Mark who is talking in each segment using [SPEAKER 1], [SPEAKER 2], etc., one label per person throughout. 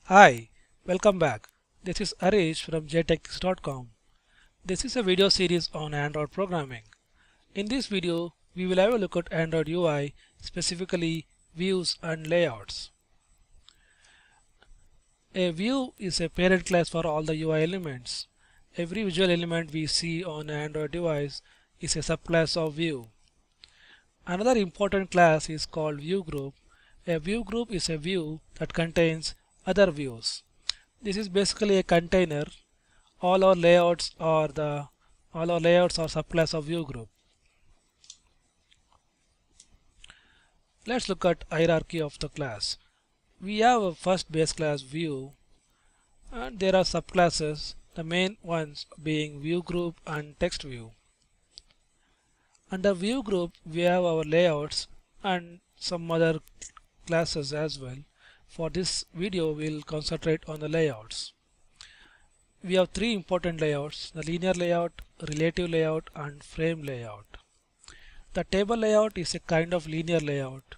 [SPEAKER 1] Hi, welcome back. This is Arish from jtechs.com. This is a video series on Android programming. In this video, we will have a look at Android UI, specifically views and layouts. A view is a parent class for all the UI elements. Every visual element we see on an Android device is a subclass of view. Another important class is called view group. A view group is a view that contains other views. This is basically a container. All our layouts are subclass of view group. Let's look at hierarchy of the class. We have a first base class view, and there are subclasses, the main ones being view group and text view. Under view group we have our layouts and some other classes as well. For this video we'll concentrate on the layouts. We have three important layouts: the linear layout, relative layout and frame layout. The table layout is a kind of linear layout,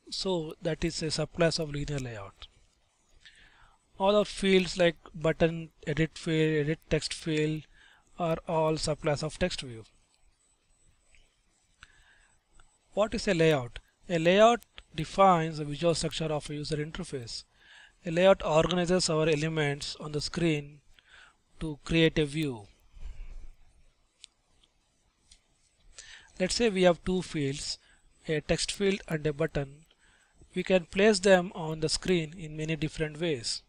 [SPEAKER 1] so that is a subclass of linear layout. All our fields like button, edit field, edit text field are all subclass of text view. What is a layout? A layout defines the visual structure of a user interface. A layout organizes our elements on the screen to create a view. Let's say we have two fields, a text field and a button. We can place them on the screen in many different ways.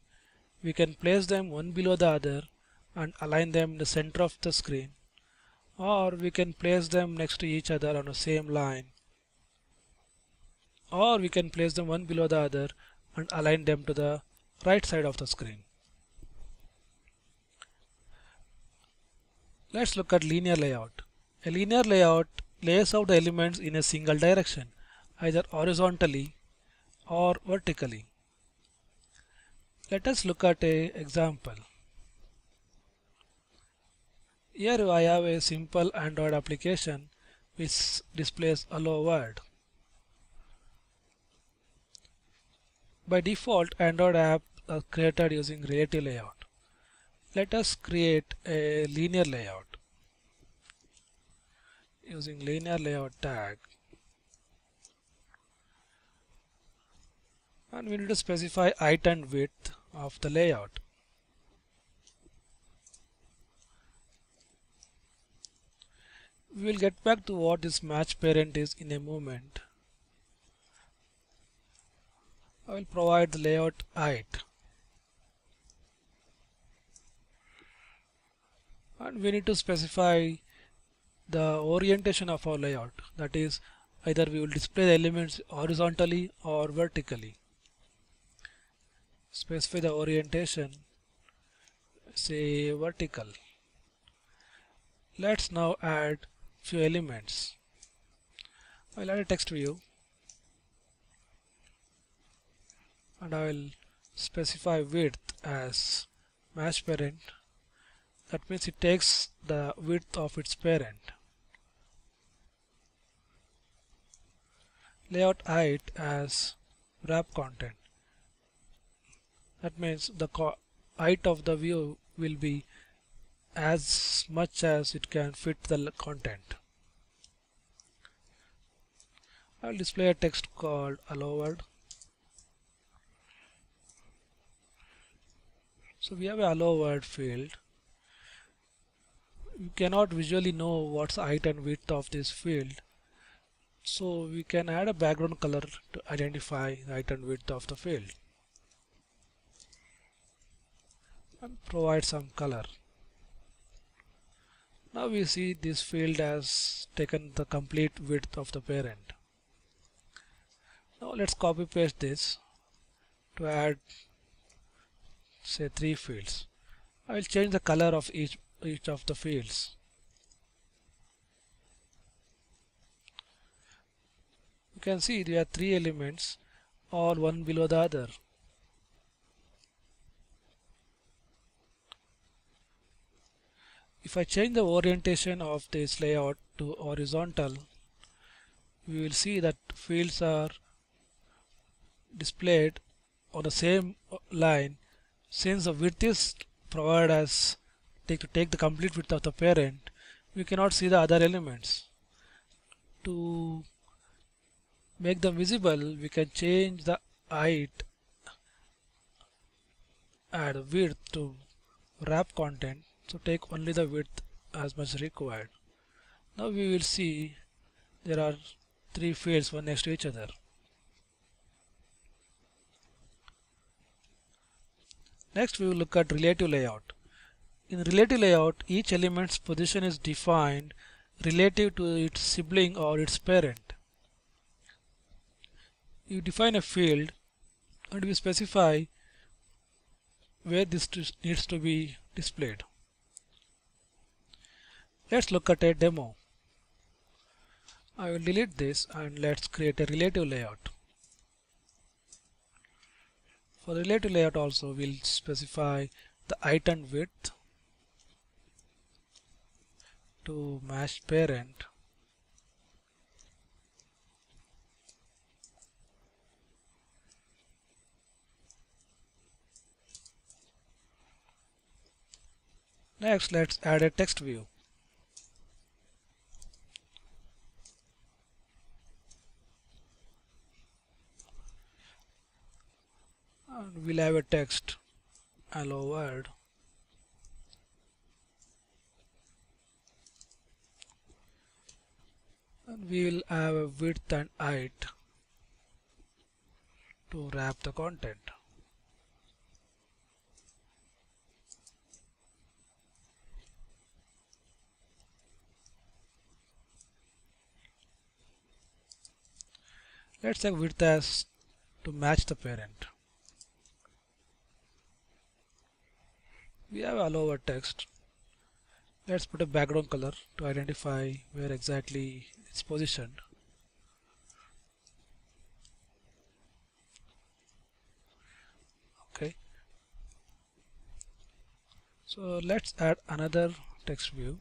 [SPEAKER 1] We can place them one below the other and align them in the center of the screen, or we can place them next to each other on the same line, or we can place them one below the other and align them to the right side of the screen. Let's look at linear layout. A linear layout lays out the elements in a single direction, either horizontally or vertically. Let us look at an example. Here I have a simple Android application which displays hello world. By default, Android apps are created using relative layout. Let us create a linear layout using linear layout tag, and we need to specify height and width of the layout. We will get back to what this match parent is in a moment. I will provide the layout height, and we need to specify the orientation of our layout, that is, either we will display the elements horizontally or vertically. Specify the orientation, say vertical. Let's now add few elements. I'll add a text view and I will specify width as match parent. That means it takes the width of its parent. Layout height as wrap content. That means the height of the view will be as much as it can fit the content. I will display a text called hello world. So we have a hello world field. You cannot visually know what's the height and width of this field, so we can add a background color to identify the height and width of the field and provide some color. Now we see this field has taken the complete width of the parent. Now let's copy paste this to add, say, three fields. I will change the color of each of the fields. You can see there are three elements, all one below the other. If I change the orientation of this layout to horizontal, we will see that fields are displayed on the same line Since the width is provided as to take the complete width of the parent, we cannot see the other elements. To make them visible, we can change the height and width to wrap content. So take only the width as much required. Now we will see there are three fields one next to each other. Next we will look at relative layout. In relative layout, each element's position is defined relative to its sibling or its parent. You define a field and we specify where this needs to be displayed. Let's look at a demo. I will delete this and let's create a relative layout. For relative layout also we'll specify the height and width to match parent. Next, let's add a text view. And we'll have a text hello world. And we will have a width and height to wrap the content. Let's take width as to match the parent. We have hello world text. Let's put a background color to identify where exactly it's positioned. Okay. So let's add another text view.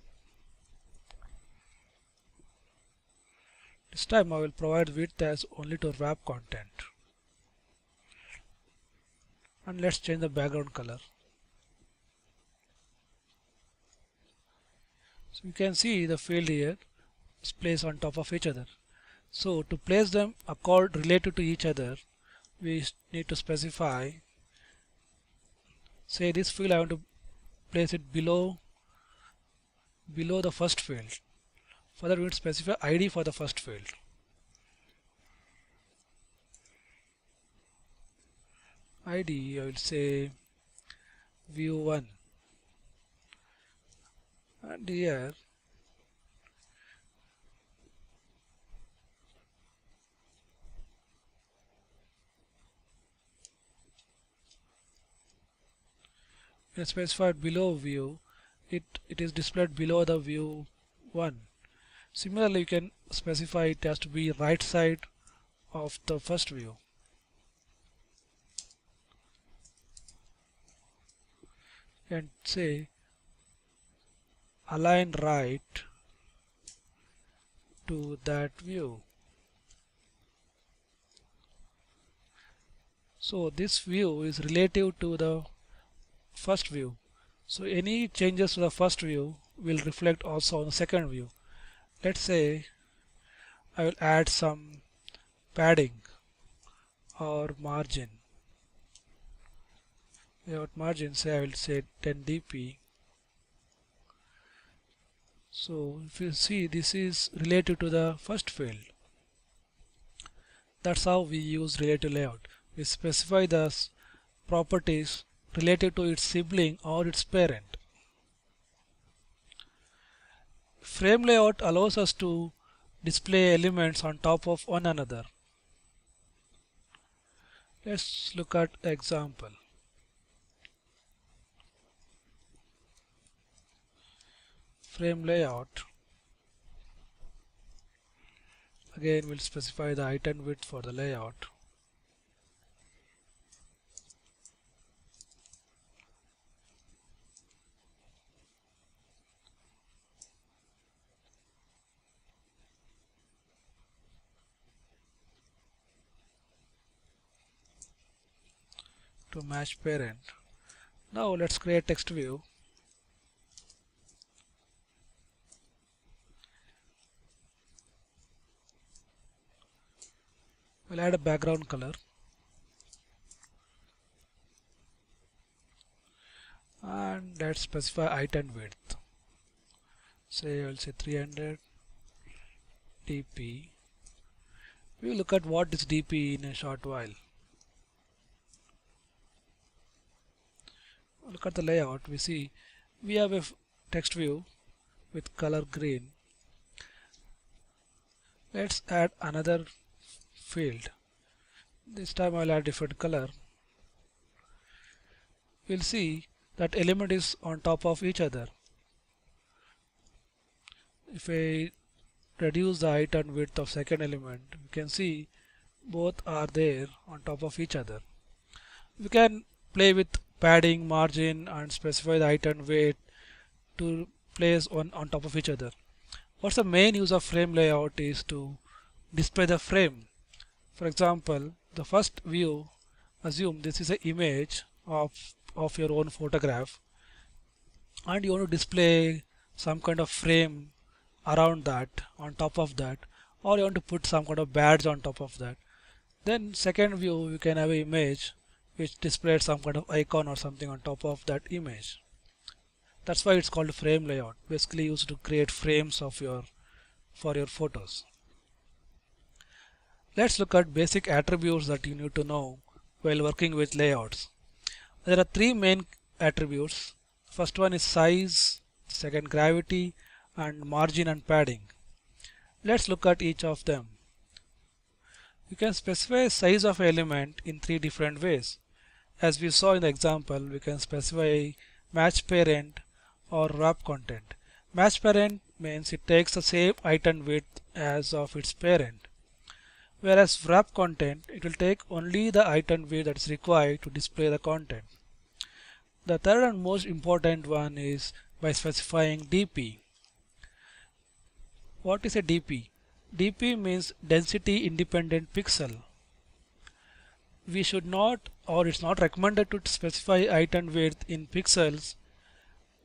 [SPEAKER 1] This time I will provide width as only to wrap content. And let's change the background color. So you can see the field here is placed on top of each other. So to place them related to each other, we need to specify, say this field I want to place it below the first field. For that we will specify ID for the first field. ID I will say view 1 and here we specified below view, it is displayed below the view 1. Similarly, you can specify it has to be right side of the first view. And say align right to that view. So this view is relative to the first view. So any changes to the first view will reflect also on the second view. Let's say I will add some padding or margin. Without margin, say I will say 10 dp. So if you see, this is related to the first field. That's how we use relative layout. We specify the properties related to its sibling or its parent. Frame layout allows us to display elements on top of one another. Let's look at example. Frame layout. Again we'll specify the height and width for the layout. To match parent. Now let's create text view. We'll add a background color and let's specify height and width. Say I'll say 300 dp. We will look at what is dp in a short while. Look at the layout. We see we have a text view with color green. Let's add another field. This time I'll add different color. We'll see that element is on top of each other. If I reduce the height and width of second element, you can see both are there on top of each other. We can play with padding, margin and specify the height and weight to place one on top of each other. What's the main use of frame layout is to display the frame. For example, the first view, assume this is an image of your own photograph and you want to display some kind of frame around that, on top of that, or you want to put some kind of badge on top of that. Then second view you can have an image which displays some kind of icon or something on top of that image. That's why it's called frame layout, basically used to create frames of for your photos. Let's look at basic attributes that you need to know while working with layouts. There are three main attributes. First one is size, second gravity, and margin and padding. Let's look at each of them. You can specify size of element in three different ways. As we saw in the example, we can specify match parent or wrap content. Match parent means it takes the same height and width as of its parent. Whereas wrap content, it will take only the height and width that is required to display the content. The third and most important one is by specifying DP. What is a DP? DP means density independent pixel. We should not, or it's not recommended to specify height and width in pixels.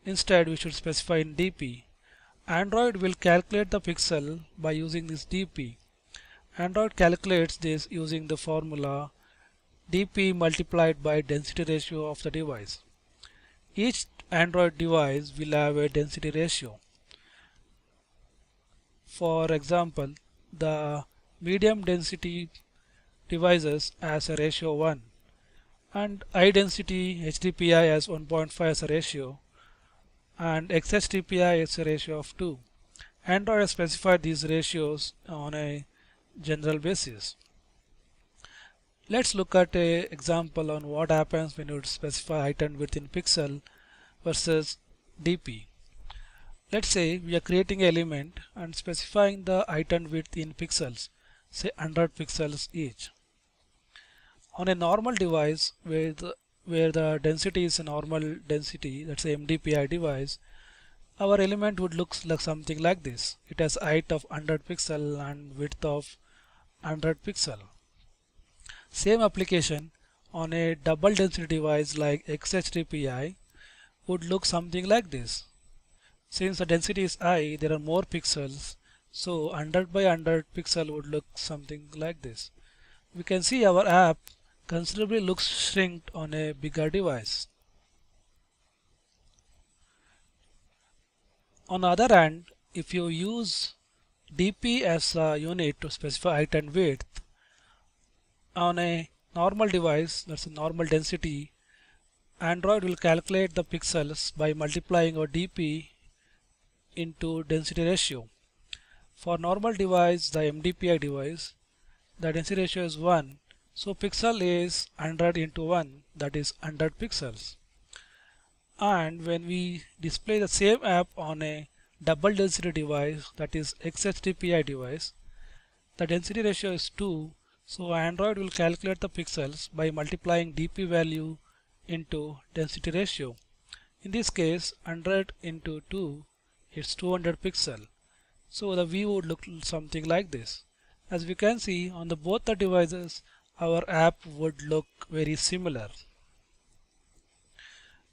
[SPEAKER 1] Instead, we should specify in DP. Android will calculate the pixel by using this DP. Android calculates this using the formula dp multiplied by density ratio of the device. Each Android device will have a density ratio. For example, the medium density devices has a ratio 1 and high density HDPI has 1.5 as a ratio and XHDPI is a ratio of 2. Android has specified these ratios on a general basis. Let's look at an example on what happens when you specify height and width in pixel versus DP. Let's say we are creating an element and specifying the height and width in pixels, say 100 pixels each. On a normal device where the density is a normal density, that's a MDPI device, our element would look like something like this. It has height of 100 pixel and width of 100 pixel. Same application on a double density device like XHDPI would look something like this. Since the density is high, there are more pixels, so 100 by 100 pixel would look something like this. We can see our app considerably looks shrinked on a bigger device. On the other hand, if you use dp as a unit to specify height and width on a normal device, that's a normal density, Android will calculate the pixels by multiplying our dp into density ratio. For normal device, the MDPI device, the density ratio is 1, so pixel is 100 into 1, that is 100 pixels. And when we display the same app on a double density device, that is XHDPI device, the density ratio is 2, so Android will calculate the pixels by multiplying dp value into density ratio. In this case, 100 into 2 is 200 pixel. So the view would look something like this. As we can see on both the devices, our app would look very similar.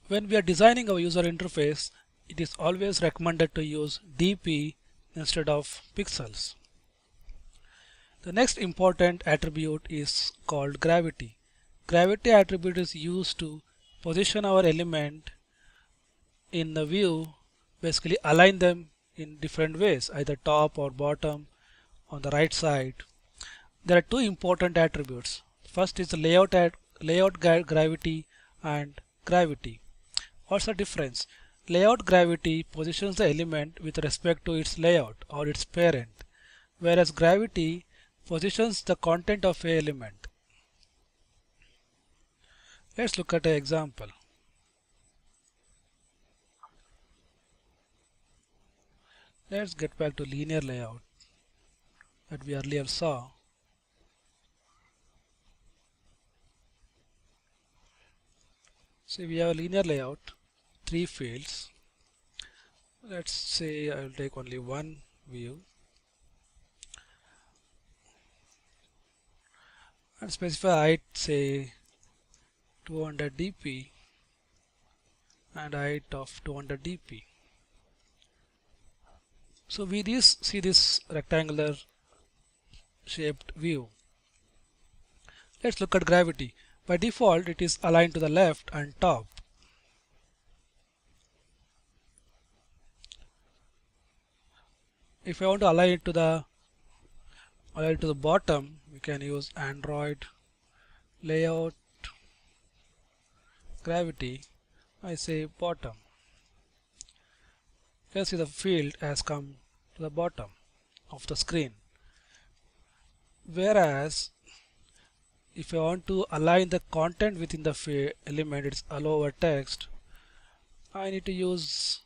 [SPEAKER 1] When we are designing our user interface, it is always recommended to use DP instead of pixels. The next important attribute is called gravity. Gravity attribute is used to position our element in the view, basically align them in different ways, either top or bottom on the right side. There are two important attributes. First is the gravity and gravity. What's the difference? Layout gravity positions the element with respect to its layout or its parent, whereas gravity positions the content of a element. Let's look at an example. Let's get back to linear layout that we earlier saw. So we have a linear layout, three fields. Let's say I will take only one view and specify height, say 200 dp and height of 200 dp. So we see this rectangular shaped view. Let's look at gravity. By default, it is aligned to the left and top. If I want to align it to the bottom, we can use Android layout gravity. I say bottom. You can see the field has come to the bottom of the screen. Whereas if I want to align the content within the element, it's allow over text, I need to use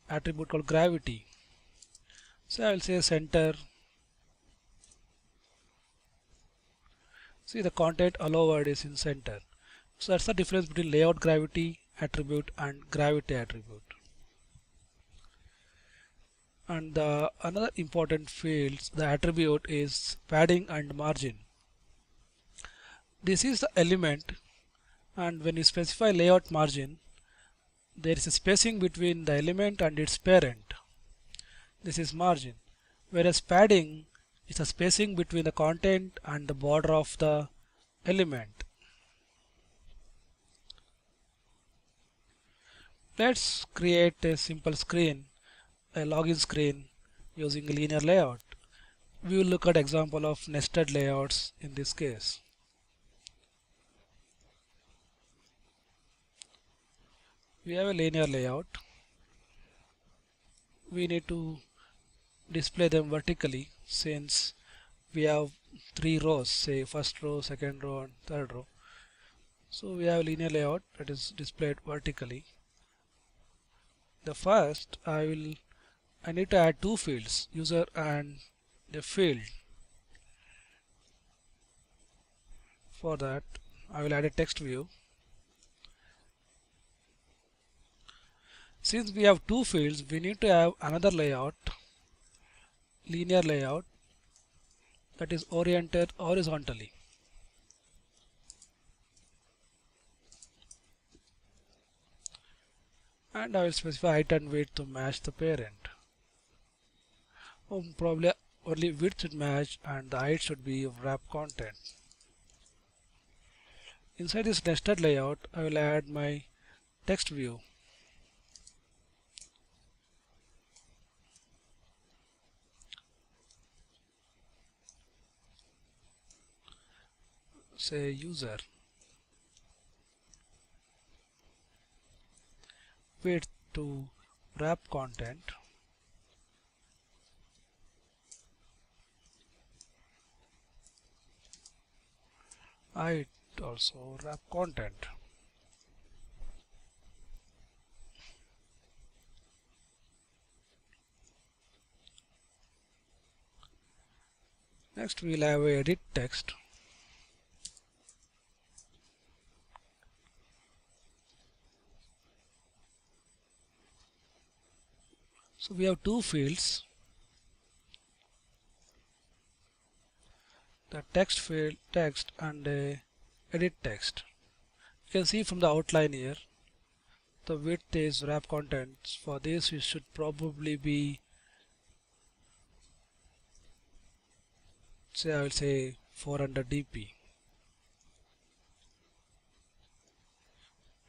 [SPEAKER 1] attribute called gravity. So I will say center. See, the content allow word is in center. So that's the difference between layout gravity attribute and gravity attribute. And the another important fields, the attribute is padding and margin. This is the element, and when you specify layout margin, there is a spacing between the element and its parent. This is margin. Whereas padding is a spacing between the content and the border of the element. Let's create a simple screen, a login screen using linear layout. We will look at example of nested layouts in this case. We have a linear layout. We need to display them vertically since we have three rows, say first row, second row and third row. So we have linear layout that is displayed vertically. The first I need to add two fields, user and the field. For that I will add a text view. Since we have two fields, we need to have another layout, linear layout, that is oriented horizontally. And I will specify height and width to match the parent. Probably only width should match and the height should be of wrap content. Inside this nested layout, I will add my text view. Say user, width to wrap content, height also wrap content. Next we'll have a edit text. So we have two fields, the text field, text and edit text. You can see from the outline here, the width is wrap contents. For this it should probably be, say I will say 400 dp.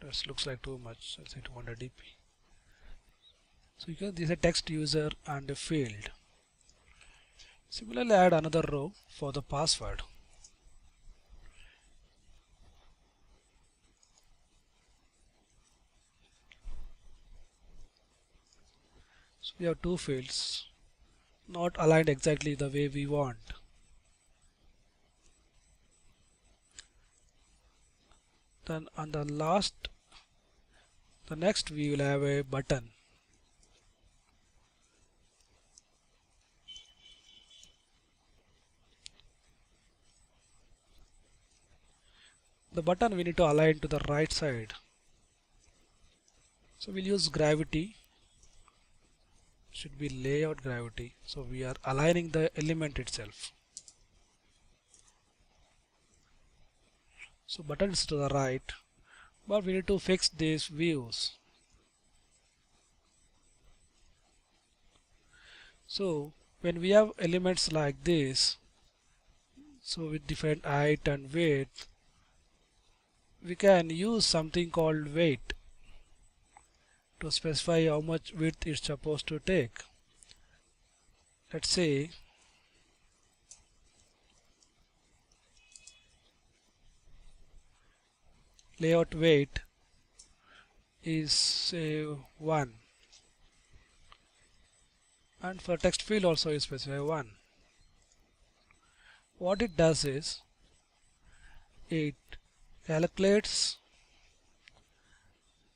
[SPEAKER 1] This looks like too much. I'll say 200 dp. So you can, this is a text user and a field. Similarly, add another row for the password. So we have two fields not aligned exactly the way we want. Then on the next we will have a button. The button we need to align to the right side. So we'll use gravity. Should be layout gravity. So we are aligning the element itself. So button is to the right, but we need to fix these views. So when we have elements like this, so with different height and width, we can use something called weight to specify how much width it's supposed to take. Let's say layout weight is say 1, and for text field also you specify 1. What it does is it calculates,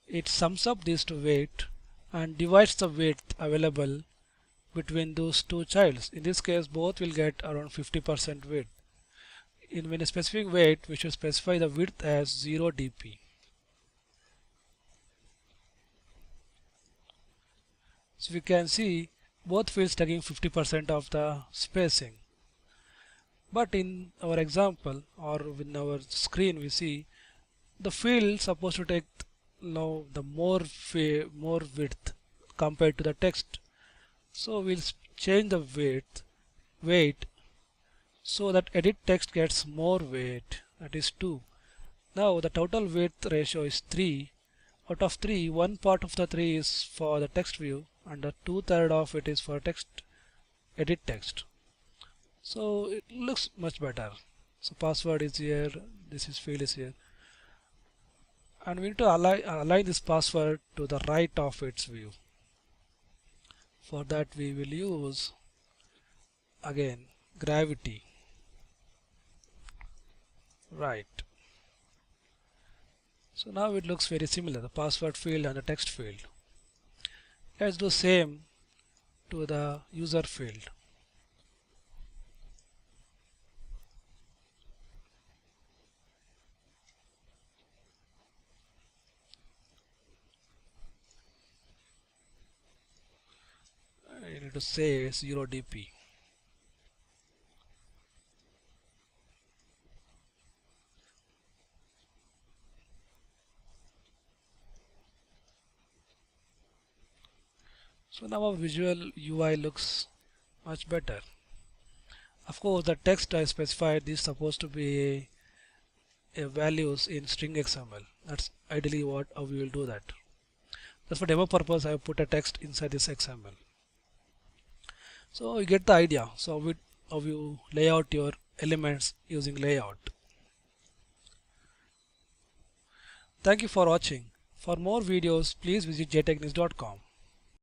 [SPEAKER 1] it sums up these two weight and divides the width available between those two childs. In this case both will get around 50% width. When a specific weight, we should specify the width as 0 dp. So we can see both fields taking 50% of the spacing. But in our example or in our screen we see the field supposed to take now the more width compared to the text. So we'll change the weight so that edit text gets more weight, that is 2. Now the total width ratio is 3. Out of 3, one part of the 3 is for the text view and the 2/3 of it is for edit text. So it looks much better. So password is here, this is field is here, and we need to align this password to the right of its view. For that we will use again gravity right. So now it looks very similar, the password field and the text field. Let's do same to the user field. I need to say 0 dp. So now our visual UI looks much better. Of course the text I specified is supposed to be a values in string XML. That's ideally how we will do that. Just for demo purpose I have put a text inside this XML. So you get the idea. So how you lay out your elements using layout. Thank you for watching. For more videos please visit jtechnics.com.